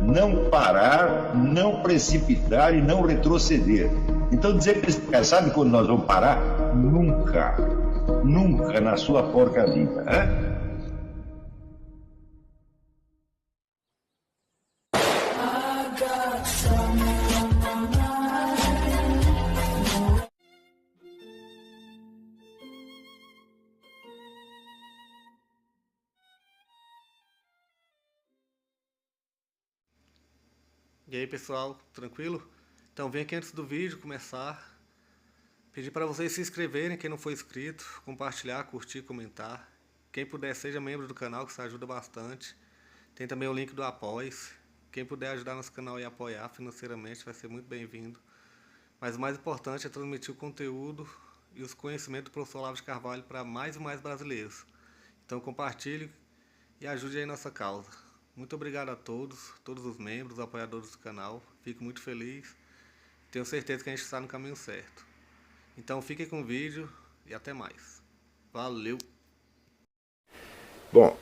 não parar, não precipitar e não retroceder. Então dizer para esse cara, sabe quando nós vamos parar? Nunca. Nunca na sua porca vida. Né? E aí pessoal, tranquilo? Então vem aqui antes do vídeo começar, pedir para vocês se inscreverem, quem não for inscrito, compartilhar, curtir, comentar. Quem puder seja membro do canal, que isso ajuda bastante. Tem também o link do Apoia-se. Quem puder ajudar nosso canal e apoiar financeiramente vai ser muito bem-vindo. Mas o mais importante é transmitir o conteúdo e os conhecimentos do professor Olavo de Carvalho para mais e mais brasileiros. Então compartilhe e ajude aí nossa causa. Muito obrigado a todos os membros, apoiadores do canal. Fico muito feliz. Tenho certeza que a gente está no caminho certo. Então fiquem com o vídeo e até mais. Valeu! Bom,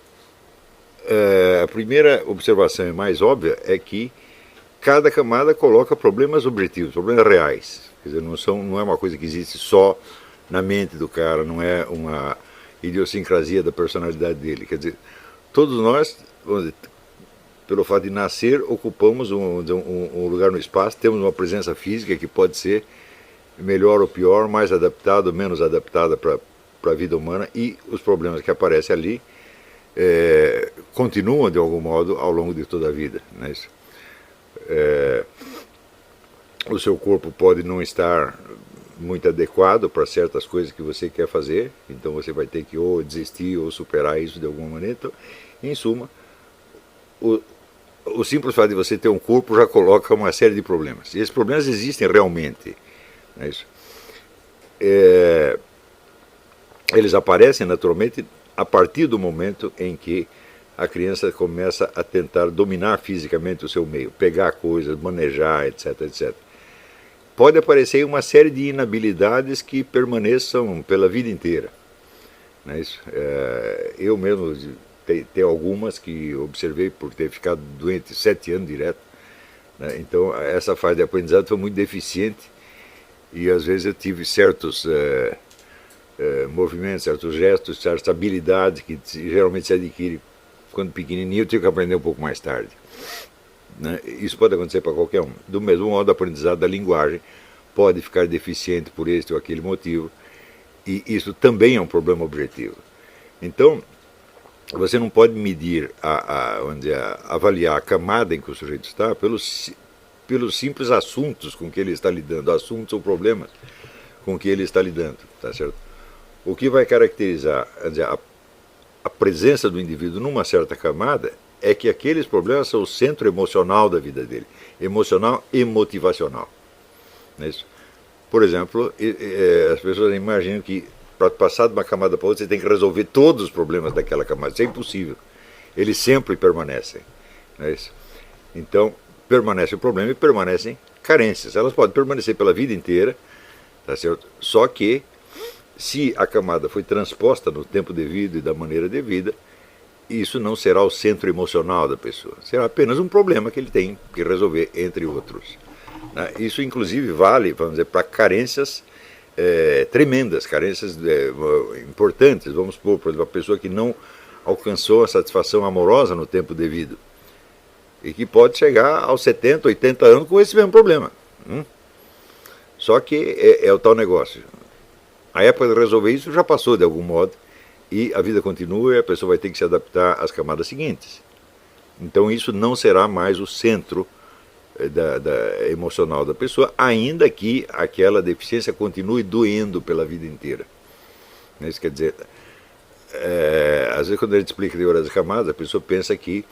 a primeira observação e mais óbvia é que cada camada coloca problemas objetivos, problemas reais. Quer dizer, não é uma coisa que existe só na mente do cara, não é uma idiosincrasia da personalidade dele. Quer dizer, todos nós, vamos dizer, pelo fato de nascer, ocupamos um lugar no espaço, temos uma presença física que pode ser melhor ou pior, mais adaptada ou menos adaptada para a vida humana, e os problemas que aparecem ali continuam de algum modo ao longo de toda a vida. Não é isso? O seu corpo pode não estar muito adequado para certas coisas que você quer fazer, então você vai ter que ou desistir ou superar isso de alguma maneira. Então, em suma, o simples fato de você ter um corpo já coloca uma série de problemas. E esses problemas existem realmente. Não é isso? Eles aparecem naturalmente a partir do momento em que a criança começa a tentar dominar fisicamente o seu meio, pegar coisas, manejar, etc, etc. Pode aparecer uma série de inabilidades que permaneçam pela vida inteira. Não é isso? Eu mesmo tem algumas que observei por ter ficado doente 7 anos direto, né? Então essa fase de aprendizado foi muito deficiente e às vezes eu tive certos movimentos, certos gestos, certas habilidades que geralmente se adquire quando pequenininho, eu tive que aprender um pouco mais tarde, né? Isso pode acontecer para qualquer um. Do mesmo modo, o aprendizado da linguagem pode ficar deficiente por este ou aquele motivo, e isso também é um problema objetivo. Então, você não pode medir, avaliar a camada em que o sujeito está pelos simples assuntos com que ele está lidando, assuntos ou problemas com que ele está lidando, tá certo? O que vai caracterizar a presença do indivíduo numa certa camada é que aqueles problemas são o centro emocional da vida dele, emocional e motivacional. Não é isso? Por exemplo, as pessoas imaginam que para passar de uma camada para outra, você tem que resolver todos os problemas daquela camada. Isso é impossível. Eles sempre permanecem. Não é isso? Então, permanece o problema e permanecem carências. Elas podem permanecer pela vida inteira, tá certo? Só que, se a camada foi transposta no tempo devido e da maneira devida, isso não será o centro emocional da pessoa. Será apenas um problema que ele tem que resolver, entre outros. Isso, inclusive, vale, vamos dizer, para carências tremendas, carências importantes. Vamos supor, por exemplo, a pessoa que não alcançou a satisfação amorosa no tempo devido e que pode chegar aos 70, 80 anos com esse mesmo problema. Só que é o tal negócio. A época de resolver isso já passou de algum modo e a vida continua e a pessoa vai ter que se adaptar às camadas seguintes. Então isso não será mais o centro emocional da pessoa, ainda que aquela deficiência continue doendo pela vida inteira. Isso quer dizer, às vezes quando a gente explica teoria das camadas, a pessoa pensa que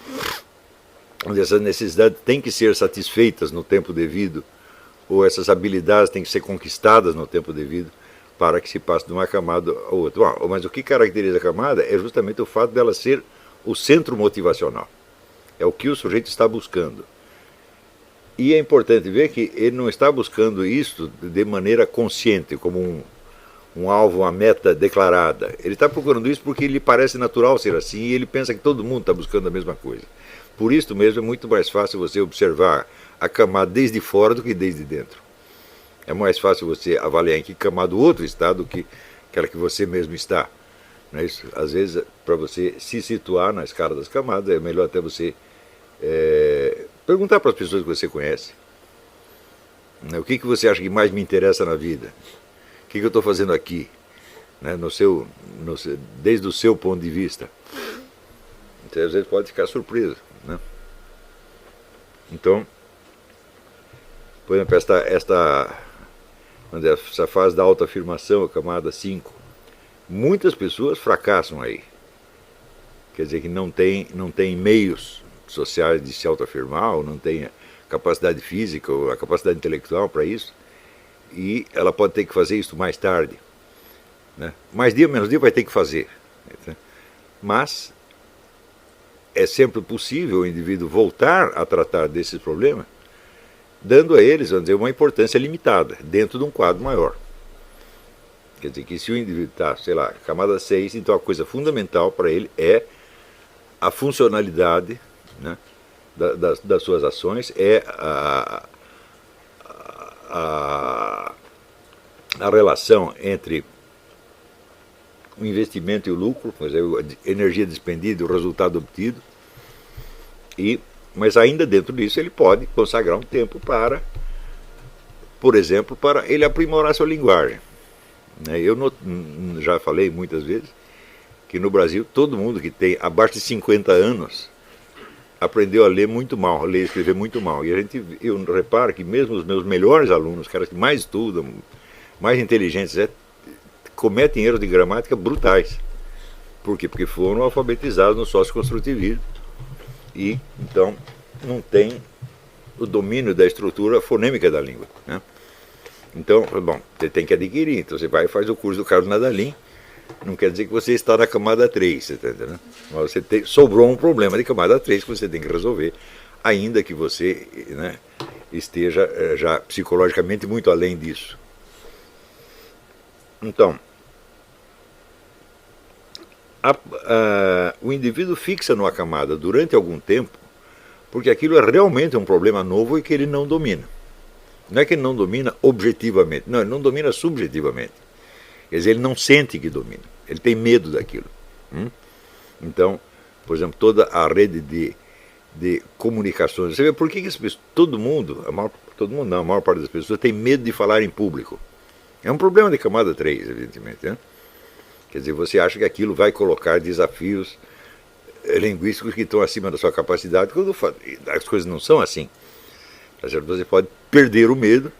essas necessidades têm que ser satisfeitas no tempo devido, ou essas habilidades têm que ser conquistadas no tempo devido, para que se passe de uma camada a outra. Mas o que caracteriza a camada é justamente o fato dela ser o centro motivacional. É o que o sujeito está buscando. E é importante ver que ele não está buscando isso de maneira consciente, como um alvo, uma meta declarada. Ele está procurando isso porque lhe parece natural ser assim e ele pensa que todo mundo está buscando a mesma coisa. Por isso mesmo é muito mais fácil você observar a camada desde fora do que desde dentro. É mais fácil você avaliar em que camada o outro está do que aquela que você mesmo está. Não é isso? Às vezes, para você se situar na escala das camadas, é melhor até você perguntar para as pessoas que você conhece. Né? O que você acha que mais me interessa na vida? O que eu estou fazendo aqui? Né? Desde o seu ponto de vista. Você às vezes pode ficar surpreso. Né? Então, por exemplo, essa fase da autoafirmação, a camada 5, muitas pessoas fracassam aí. Quer dizer que não tem meios sociais de se autoafirmar, ou não tem a capacidade física ou a capacidade intelectual para isso, e ela pode ter que fazer isso mais tarde. Né? Mais dia, menos dia vai ter que fazer. Mas é sempre possível o indivíduo voltar a tratar desses problemas, dando a eles, vamos dizer, uma importância limitada, dentro de um quadro maior. Quer dizer que se o indivíduo está, sei lá, camada 6, então a coisa fundamental para ele é a funcionalidade, né, das suas ações, é a relação entre o investimento e o lucro, quer dizer, a energia despendida e o resultado obtido, mas ainda dentro disso ele pode consagrar um tempo para, por exemplo, para ele aprimorar sua linguagem. Eu já falei muitas vezes que no Brasil todo mundo que tem abaixo de 50 anos aprendeu a ler muito mal, a ler e escrever muito mal. E eu reparo que mesmo os meus melhores alunos, os caras que mais estudam, mais inteligentes, cometem erros de gramática brutais. Por quê? Porque foram alfabetizados no socioconstrutivismo e então não tem o domínio da estrutura fonêmica da língua. Né? Então, bom, você tem que adquirir. Então você vai e faz o curso do Carlos Nadalim. Não quer dizer que você está na camada 3, você está entendendo? Mas sobrou um problema de camada 3 que você tem que resolver, ainda que você, né, esteja já psicologicamente muito além disso. Então, o indivíduo fixa numa camada durante algum tempo, porque aquilo é realmente um problema novo e que ele não domina. Não é que ele não domina objetivamente, não, ele não domina subjetivamente. Quer dizer, ele não sente que domina, ele tem medo daquilo. Então, por exemplo, toda a rede de comunicações, você vê por que todo mundo, a maior parte das pessoas tem medo de falar em público. É um problema de camada 3, evidentemente. Né? Quer dizer, você acha que aquilo vai colocar desafios linguísticos que estão acima da sua capacidade, quando as coisas não são assim. Tá certo? Você pode perder o medo,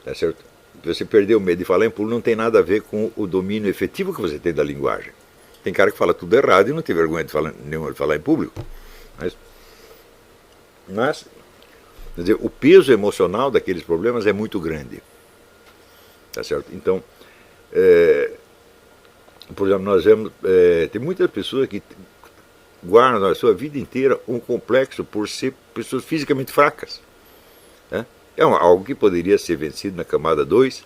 tá certo? Você perder o medo de falar em público não tem nada a ver com o domínio efetivo que você tem da linguagem. Tem cara que fala tudo errado e não tem vergonha de falar em público. Mas quer dizer, o peso emocional daqueles problemas é muito grande. Tá certo? Então, por exemplo, nós vemos, tem muitas pessoas que guardam a sua vida inteira um complexo por ser pessoas fisicamente fracas. Né? É algo que poderia ser vencido na camada 2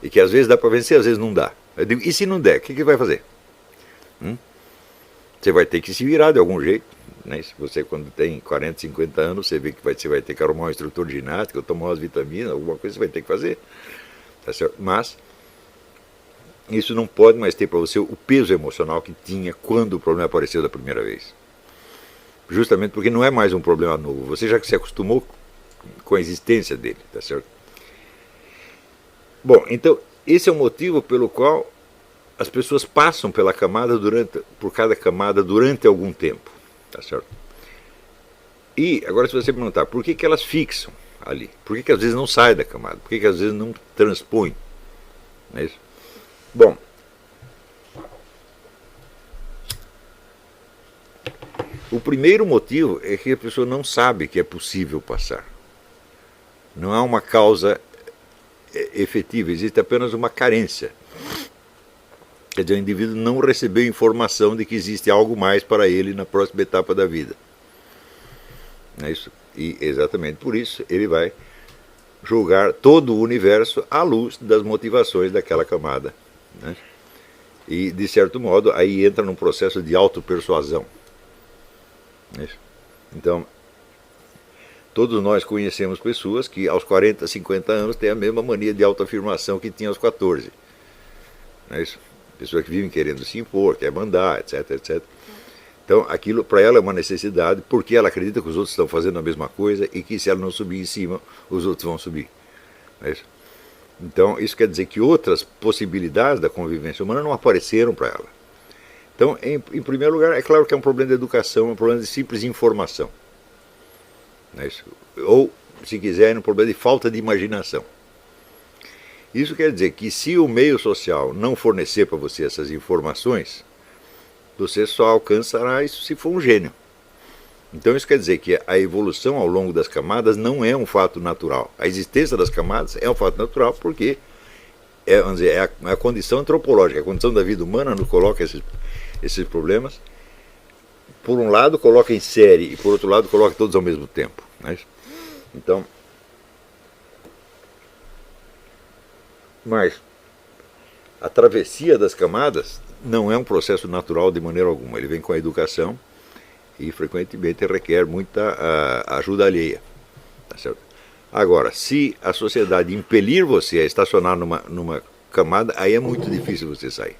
e que às vezes dá para vencer, às vezes não dá. Eu digo, e se não der, o que vai fazer? Você vai ter que se virar de algum jeito. Né? Se você, quando tem 40, 50 anos, você vê que você vai ter que arrumar um instrutor de ginástica, ou tomar umas vitaminas, alguma coisa você vai ter que fazer. Tá certo? Mas isso não pode mais ter para você o peso emocional que tinha quando o problema apareceu da primeira vez. Justamente porque não é mais um problema novo. Você já se acostumou com a existência dele, tá certo? Bom, então esse é o motivo pelo qual as pessoas passam pela camada por cada camada durante algum tempo, tá certo? E agora, se você perguntar por que elas fixam ali, por que às vezes não sai da camada, por que às vezes não transpõe, não é isso? Bom, o primeiro motivo é que a pessoa não sabe que é possível passar. Não há uma causa efetiva, existe apenas uma carência. Quer dizer, o indivíduo não recebeu informação de que existe algo mais para ele na próxima etapa da vida. É isso? E exatamente por isso ele vai julgar todo o universo à luz das motivações daquela camada. Né? E, de certo modo, aí entra num processo de autopersuasão. É isso? Então, todos nós conhecemos pessoas que aos 40, 50 anos têm a mesma mania de autoafirmação que tinha aos 14. Não é isso? Pessoas que vivem querendo se impor, quer mandar, etc, etc. Então, aquilo para ela é uma necessidade, porque ela acredita que os outros estão fazendo a mesma coisa e que se ela não subir em cima, os outros vão subir. Não é isso? Então, isso quer dizer que outras possibilidades da convivência humana não apareceram para ela. Então, em primeiro lugar, é claro que é um problema de educação, é um problema de simples informação. Não é isso? Ou, se quiser, é um problema de falta de imaginação. Isso quer dizer que se o meio social não fornecer para você essas informações, você só alcançará isso se for um gênio. Então isso quer dizer que a evolução ao longo das camadas não é um fato natural. A existência das camadas é um fato natural porque vamos dizer, é a condição antropológica, a condição da vida humana nos coloca esses problemas. Por um lado coloca em série e por outro lado coloca todos ao mesmo tempo. Né? Então, mas a travessia das camadas não é um processo natural de maneira alguma. Ele vem com a educação e frequentemente requer muita ajuda alheia. Tá certo? Agora, se a sociedade impelir você a estacionar numa camada, aí é muito difícil você sair.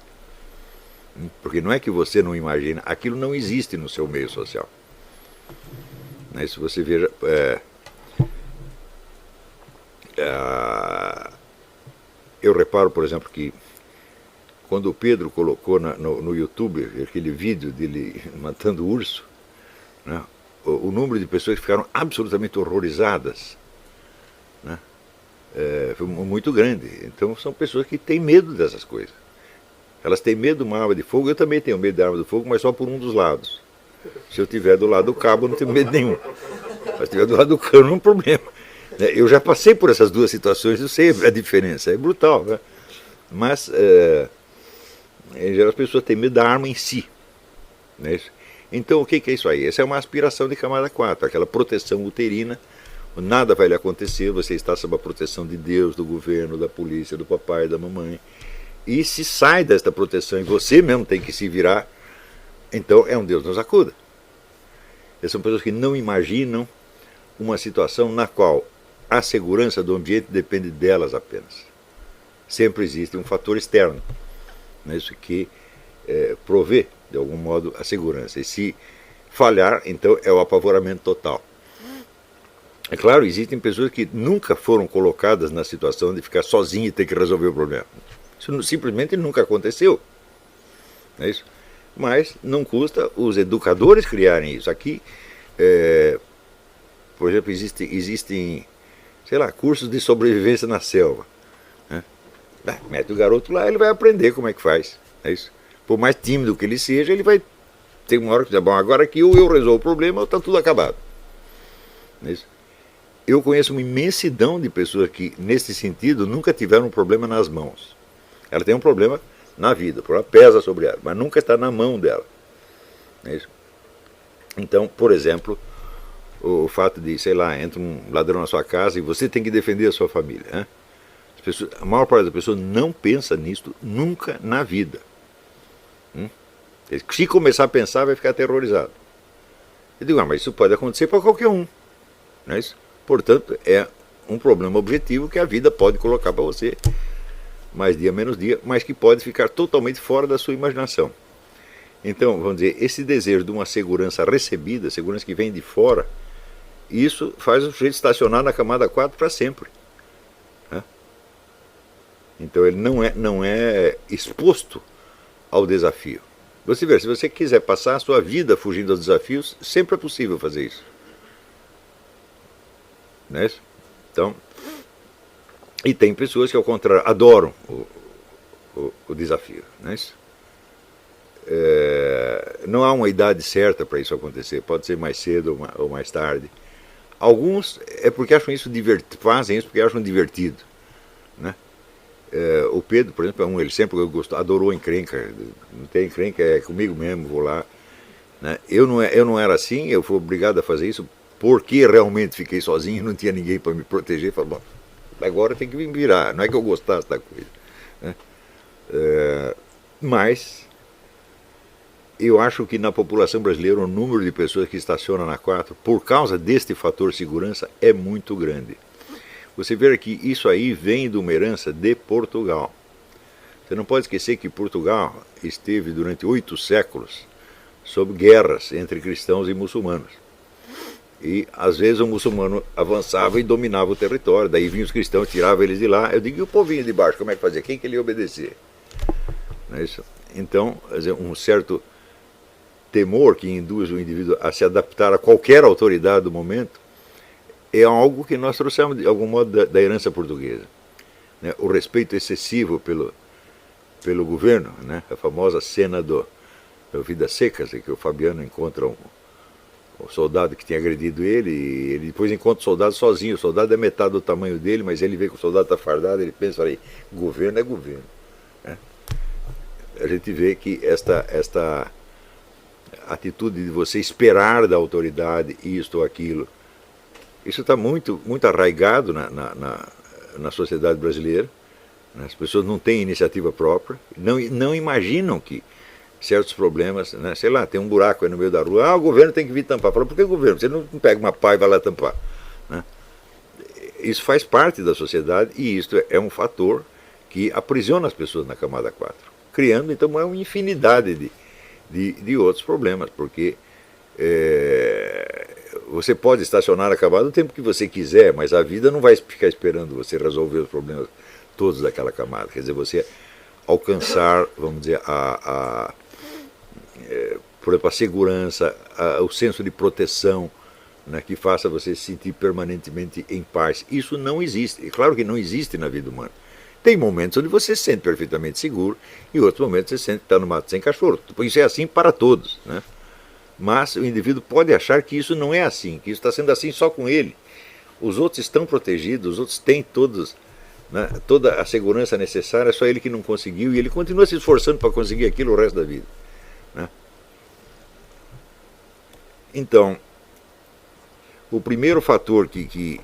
Porque não é que você não imagina, aquilo não existe no seu meio social. Né? Se você veja... eu reparo, por exemplo, que quando o Pedro colocou no YouTube aquele vídeo dele matando urso, né, o número de pessoas que ficaram absolutamente horrorizadas, né, foi muito grande. Então são pessoas que têm medo dessas coisas. Elas têm medo de uma arma de fogo. Eu também tenho medo de arma de fogo, mas só por um dos lados. Se eu estiver do lado do cabo, eu não tenho medo nenhum. Mas se estiver do lado do cano, não é um problema. Eu já passei por essas duas situações, eu sei a diferença, é brutal. Né? Mas, em geral, as pessoas têm medo da arma em si. Não é isso? Então, o que é isso aí? Essa é uma aspiração de camada 4, aquela proteção uterina. Nada vai lhe acontecer, você está sob a proteção de Deus, do governo, da polícia, do papai, da mamãe. E se sai desta proteção e você mesmo tem que se virar, então é um Deus nos acuda. Essas são pessoas que não imaginam uma situação na qual a segurança do ambiente depende delas apenas. Sempre existe um fator externo, né, isso que provê, de algum modo, a segurança. E se falhar, então é o apavoramento total. É claro, existem pessoas que nunca foram colocadas na situação de ficar sozinho e ter que resolver o problema. Isso simplesmente nunca aconteceu. Não é isso? Mas não custa os educadores criarem isso. Aqui, por exemplo, existem, sei lá, cursos de sobrevivência na selva. Né? Mete o garoto lá, ele vai aprender como é que faz. É isso? Por mais tímido que ele seja, ele vai ter uma hora que dizer, bom, agora que eu resolvo o problema, está tudo acabado. Não é isso? Eu conheço uma imensidão de pessoas que, nesse sentido, nunca tiveram um problema nas mãos. Ela tem um problema na vida, ela pesa sobre ela, mas nunca está na mão dela. Não é isso? Então, por exemplo, o fato de, sei lá, entra um ladrão na sua casa e você tem que defender a sua família. Né? A maior parte das pessoas não pensa nisso nunca na vida. Se começar a pensar, vai ficar aterrorizado. Eu digo, mas isso pode acontecer para qualquer um. Não é isso? Portanto, é um problema objetivo que a vida pode colocar para você, mais dia menos dia, mas que pode ficar totalmente fora da sua imaginação. Então, vamos dizer, esse desejo de uma segurança recebida, segurança que vem de fora, isso faz o sujeito estacionar na camada 4 para sempre. Né? Então ele não é exposto ao desafio. Você vê, se você quiser passar a sua vida fugindo dos desafios, sempre é possível fazer isso. Não é isso? Então, e tem pessoas que, ao contrário, adoram o desafio. Não é isso? Não há uma idade certa para isso acontecer. Pode ser mais cedo ou mais tarde. Alguns é porque acham isso fazem isso porque acham divertido. Né? O Pedro, por exemplo, ele sempre adorou encrenca. Não tem encrenca, é comigo mesmo, vou lá. Né? Eu não era assim, eu fui obrigado a fazer isso porque realmente fiquei sozinho, não tinha ninguém para me proteger. Falei, bom, agora tem que me virar, não é que eu gostasse da coisa. Né? Mas eu acho que na população brasileira o número de pessoas que estacionam na 4, por causa deste fator segurança, é muito grande. Você vê que isso aí vem de uma herança de Portugal. Você não pode esquecer que Portugal esteve durante 8 séculos sob guerras entre cristãos e muçulmanos. E às vezes o muçulmano avançava e dominava o território, daí vinham os cristãos, tiravam eles de lá. Eu digo, e o povinho de baixo, como é que fazia? Quem que ele ia obedecer? Não é isso? Então, quer dizer, um certo temor que induz o indivíduo a se adaptar a qualquer autoridade do momento é algo que nós trouxemos de algum modo da herança portuguesa. Né? O respeito excessivo pelo governo, né? A famosa cena do Vidas Secas, em que o Fabiano encontra um soldado que tinha agredido ele, e ele depois encontra o soldado sozinho. O soldado é metade do tamanho dele, mas ele vê que o soldado está fardado, ele pensa aí, governo é governo. Né? A gente vê que esta atitude de você esperar da autoridade isto ou aquilo, isso está muito arraigado na sociedade brasileira. As pessoas não têm iniciativa própria, não imaginam que certos problemas, né, sei lá, tem um buraco aí no meio da rua, o governo tem que vir tampar. Fala, por que o governo? Você não pega uma pá e vai lá tampar. Né? Isso faz parte da sociedade e isso é um fator que aprisiona as pessoas na camada 4, criando então uma infinidade de outros problemas, porque você pode estacionar na camada o tempo que você quiser, mas a vida não vai ficar esperando você resolver os problemas todos daquela camada. Quer dizer, você alcançar, vamos dizer, por exemplo, a segurança, o senso de proteção, né, que faça você se sentir permanentemente em paz. Isso não existe. É claro que não existe na vida humana. Tem momentos onde você se sente perfeitamente seguro e outros momentos você sente que está no mato sem cachorro. Isso é assim para todos. Né? Mas o indivíduo pode achar que isso não é assim, que isso está sendo assim só com ele. Os outros estão protegidos, os outros têm todos, né, toda a segurança necessária, é só ele que não conseguiu e ele continua se esforçando para conseguir aquilo o resto da vida. Né? Então, o primeiro fator que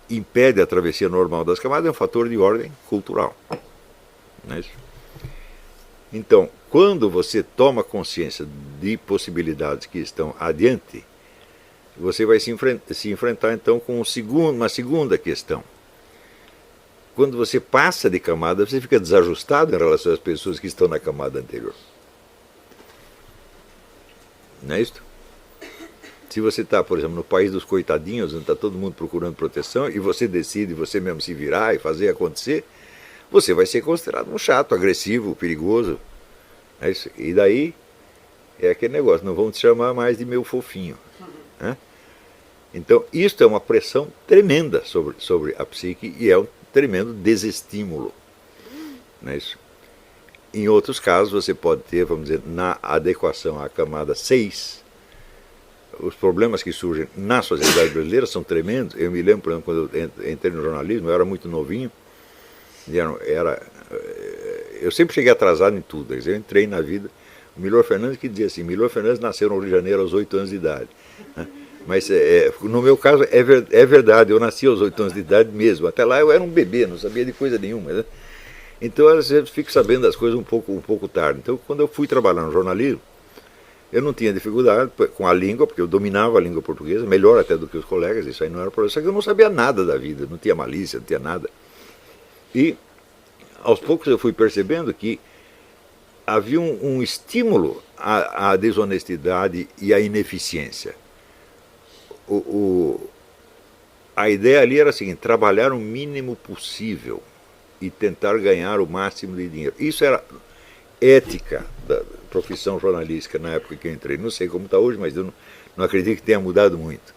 impede a travessia normal das camadas é um fator de ordem cultural. Não é isso? Então, quando você toma consciência de possibilidades que estão adiante, você vai se enfrentar então com uma segunda questão. Quando você passa de camada, você fica desajustado em relação às pessoas que estão na camada anterior. Não é isso? Se você está, por exemplo, no país dos coitadinhos, onde está todo mundo procurando proteção, e você decide você mesmo se virar e fazer acontecer, você vai ser considerado um chato, agressivo, perigoso. É isso? E daí é aquele negócio, não vão te chamar mais de meu fofinho. Né? Então, isto é uma pressão tremenda sobre a psique e é um tremendo desestímulo. Não é isso? Em outros casos, você pode ter, vamos dizer, na adequação à camada 6, os problemas que surgem na sociedade brasileira são tremendos. Eu me lembro, por exemplo, quando eu entrei no jornalismo, eu era muito novinho, eu sempre cheguei atrasado em tudo. Eu entrei na vida, o Milor Fernandes que dizia assim, Milor Fernandes nasceu no Rio de Janeiro aos 8 anos de idade. Mas no meu caso é verdade, eu nasci aos 8 anos de idade mesmo. Até lá eu era um bebê, não sabia de coisa nenhuma. Né? Então eu fico sabendo das coisas um pouco tarde. Então quando eu fui trabalhar no jornalismo, eu não tinha dificuldade com a língua, porque eu dominava a língua portuguesa, melhor até do que os colegas, isso aí não era problema. Só que eu não sabia nada da vida, não tinha malícia, não tinha nada. E aos poucos eu fui percebendo que havia um estímulo à desonestidade e à ineficiência. A ideia ali era a seguinte, trabalhar o mínimo possível e tentar ganhar o máximo de dinheiro. Isso era ética da profissão jornalística na época que eu entrei. Não sei como está hoje, mas eu não acredito que tenha mudado muito.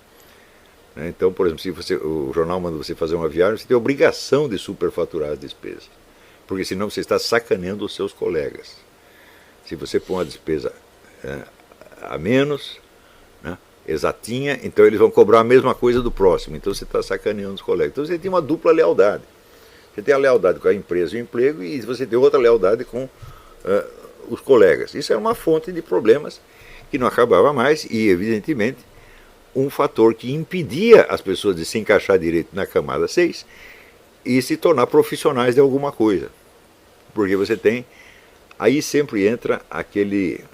Então, por exemplo, se o jornal manda você fazer uma viagem, você tem a obrigação de superfaturar as despesas, porque senão você está sacaneando os seus colegas. Se você põe uma despesa a menos, né, exatinha, então eles vão cobrar a mesma coisa do próximo, então você está sacaneando os colegas. Então você tem uma dupla lealdade. Você tem a lealdade com a empresa e o emprego e você tem outra lealdade com os colegas. Isso é uma fonte de problemas que não acabava mais e, evidentemente, um fator que impedia as pessoas de se encaixar direito na camada 6 e se tornar profissionais de alguma coisa. Porque você tem... Aí sempre entra aquele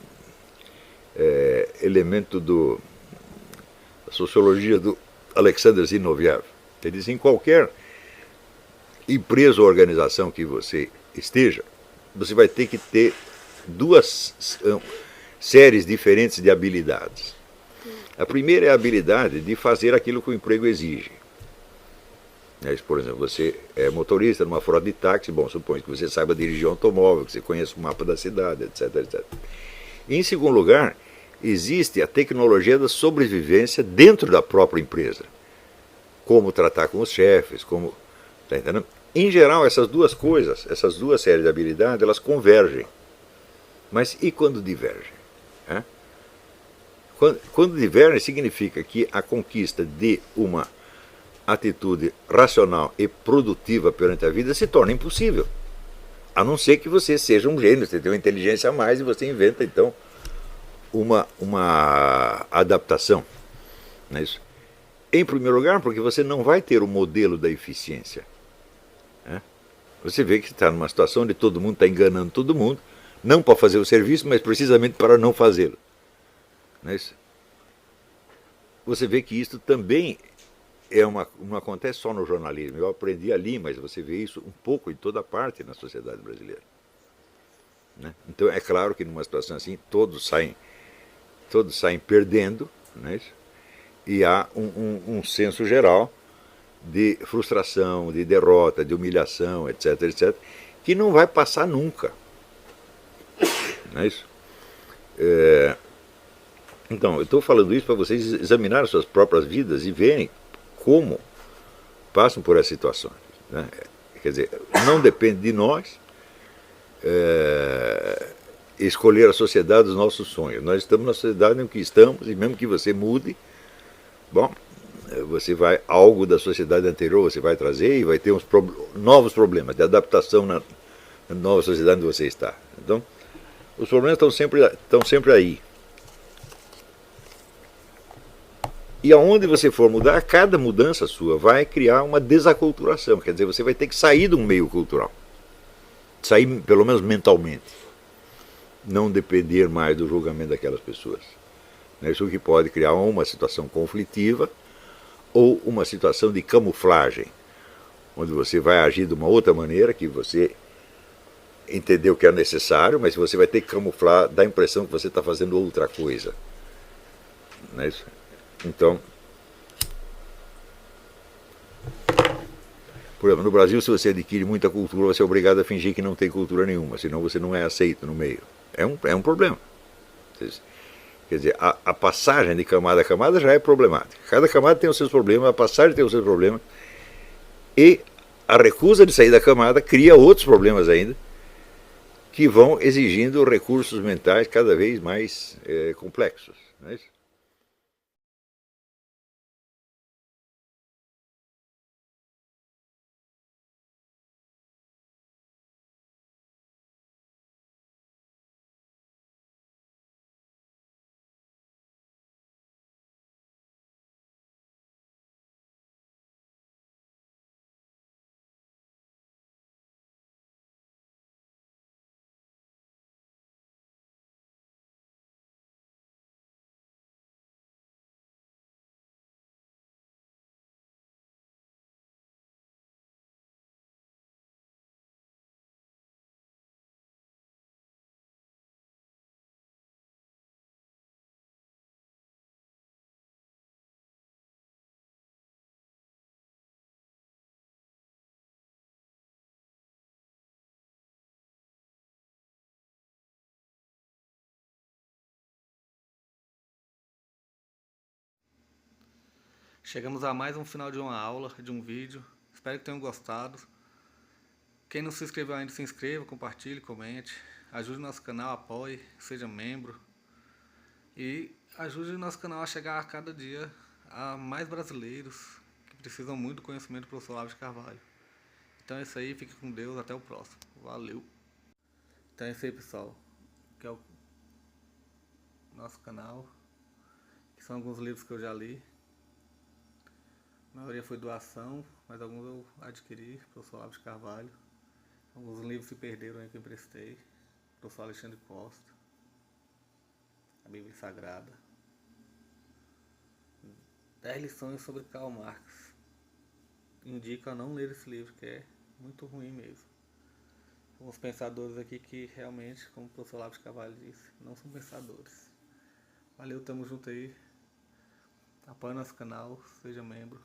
elemento da sociologia do Alexander Zinoviev. Ele diz: em qualquer empresa ou organização que você esteja, você vai ter que ter duas séries diferentes de habilidades. A primeira é a habilidade de fazer aquilo que o emprego exige. Por exemplo, você é motorista numa frota de táxi, bom, suponho que você saiba dirigir um automóvel, que você conheça o mapa da cidade, etc, etc. E, em segundo lugar, existe a tecnologia da sobrevivência dentro da própria empresa. Como tratar com os chefes, como... Tá entendendo? Em geral, essas duas coisas, essas duas séries de habilidades, elas convergem. Mas e quando divergem? Quando divergem, significa que a conquista de uma atitude racional e produtiva perante a vida se torna impossível. A não ser que você seja um gênio, você tem uma inteligência a mais e você inventa, então, uma adaptação. Não é isso? Em primeiro lugar, porque você não vai ter o modelo da eficiência. Você vê que está numa situação onde todo mundo está enganando todo mundo, não para fazer o serviço, mas precisamente para não fazê-lo. Não é isso? Você vê que isso também não acontece só no jornalismo. Eu aprendi ali, mas você vê isso um pouco em toda parte na sociedade brasileira. Então é claro que numa situação assim todos saem perdendo, não é isso? E há um senso geral de frustração, de derrota, de humilhação, etc, etc, que não vai passar nunca. Não é isso? Então, eu estou falando isso para vocês examinarem suas próprias vidas e verem como passam por essas situações. Quer dizer, não depende de nós escolher a sociedade dos nossos sonhos. Nós estamos na sociedade em que estamos, e mesmo que você mude, bom, você vai, algo da sociedade anterior você vai trazer e vai ter uns novos problemas de adaptação na nova sociedade onde você está. Então, os problemas estão sempre aí. E aonde você for mudar, cada mudança sua vai criar uma desaculturação. Quer dizer, você vai ter que sair de um meio cultural. Sair, pelo menos mentalmente. Não depender mais do julgamento daquelas pessoas. Isso que pode criar uma situação conflitiva ou uma situação de camuflagem, onde você vai agir de uma outra maneira que você entendeu que é necessário, mas você vai ter que camuflar, dá a impressão que você está fazendo outra coisa. Não é isso? Então, por exemplo, no Brasil, se você adquire muita cultura, você é obrigado a fingir que não tem cultura nenhuma, senão você não é aceito no meio. É um problema. Quer dizer, a passagem de camada a camada já é problemática. Cada camada tem os seus problemas, a passagem tem os seus problemas, e a recusa de sair da camada cria outros problemas ainda, que vão exigindo recursos mentais cada vez mais complexos. Não é isso? Chegamos a mais um final de uma aula, de um vídeo. Espero que tenham gostado. Quem não se inscreveu ainda, se inscreva, compartilhe, comente. Ajude o nosso canal, apoie, seja membro. E ajude o nosso canal a chegar a cada dia a mais brasileiros que precisam muito do conhecimento do professor Olavo de Carvalho. Então é isso aí, fique com Deus, até o próximo. Valeu! Então é isso aí, pessoal. Que é o nosso canal. Que são alguns livros que eu já li. A maioria foi doação, mas alguns eu adquiri, professor Olavo de Carvalho. Alguns livros se perderam aí que eu emprestei, professor Alexandre Costa. Bíblia Sagrada. 10 lições sobre Karl Marx. Indico a não ler esse livro, que é muito ruim mesmo. Alguns pensadores aqui que realmente, como o professor Olavo de Carvalho disse, não são pensadores. Valeu, tamo junto aí. Apoie nosso canal, seja membro.